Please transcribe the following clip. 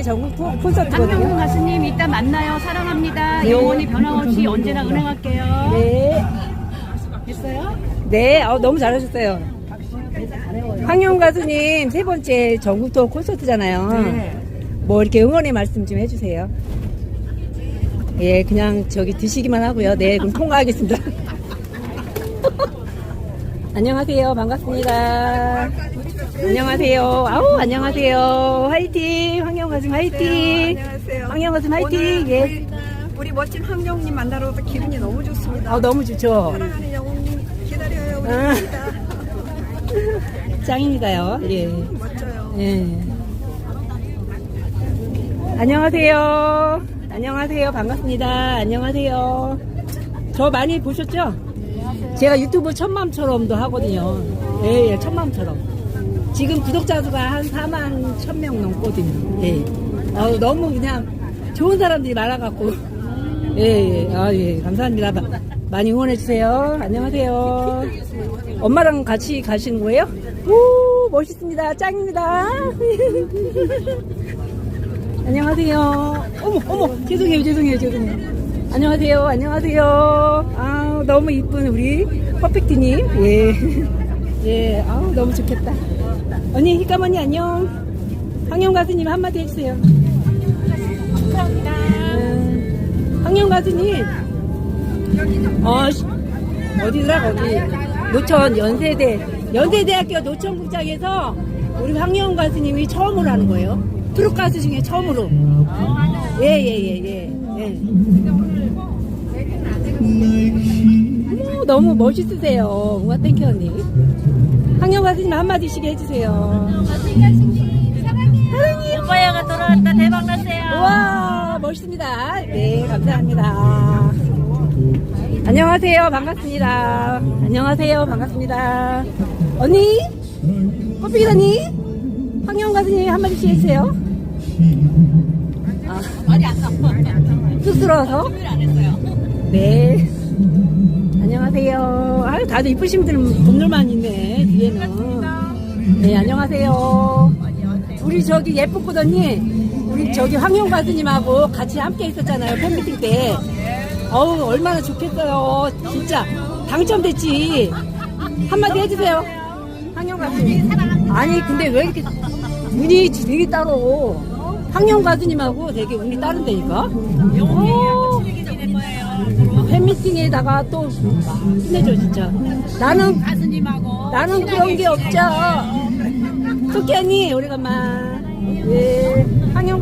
전국 콘서트거든요. 한명훈 가수님 이따 만나요. 사랑합니다. 네. 영원히 변함없이 언제나 은행할게요. 네. 됐어요? 네, 너무 잘하셨어요. 황영 가수님 세 번째 전국 투어 콘서트잖아요. 네. 뭐 이렇게 응원의 말씀 좀 해주세요. 예, 그냥 저기 드시기만 하고요. 네, 그럼 통화하겠습니다. 안녕하세요. 반갑습니다. 안녕하세요. 아우, 안녕하세요. 화이팅! 황영 가수님 화이팅! 네, 안녕하세요. 황영 가수님 화이팅! 오늘 예. 우리 멋진 황영님 만나러 와서 기분이 너무 좋습니다. 너무 좋죠. 사랑하는 영웅님 기다려요. 우리 아. 입니다. 짱입니다요. 예. 멋져요. 예. 안녕하세요. 안녕하세요. 반갑습니다. 안녕하세요. 저 많이 보셨죠? 제가 유튜브 천맘처럼도 하거든요. 예, 예, 천맘처럼. 지금 구독자 수가 한 4만 1000명 넘거든요. 예. 너무 그냥 좋은 사람들이 많아갖고. 예, 예. 예. 감사합니다. 많이 응원해주세요. 안녕하세요. 엄마랑 같이 가시는 거예요? 오, 멋있습니다. 짱입니다. 안녕하세요. 어머, 죄송해요. 안녕하세요. 아, 너무 이쁜 우리 퍼펙트님. 예. 예, 아우, 너무 좋겠다. 언니, 희까머니 안녕. 황영 가수님 한마디 해주세요. 감사합니다. 황영 가수님. 어디더라, 거기. 노천 연세대학교 노천국장에서 우리 황영 가수님이 처음으로 하는 거예요. 트롯 가수 중에 처음으로. 예. 너무 멋있으세요. 뭔가 땡큐 언니. 황영 가수님 한마디씩 해주세요. 사랑해요. 오빠야가 돌아왔다. 대박 났어요. 우와, 멋있습니다. 네, 감사합니다. 안녕하세요. 반갑습니다. 언니? 꽃피기 언니? 황영 가수님 한마디씩 해주세요. 말이 안 나와. 쑥스러워서? 안 했어요. 네. 안녕하세요. 아유, 다들 이쁘신 분들만 있네, 뒤에는. 네, 안녕하세요. 우리 저기 예쁜 꽃 언니, 우리 저기 황영 가수님하고 같이 함께 있었잖아요, 팬미팅 때. 어우, 얼마나 좋겠어요. 진짜. 당첨됐지. 한마디 해주세요. 황영 가수님. 아니, 근데 왜 이렇게 운이 되게 따로. 황영 가수님하고 되게 운이 따른다니까? 팬미팅에다가 또 힘내줘, 진짜. 나는 그런 게 없죠. 토끼 언니, 오래간만. 예. 황영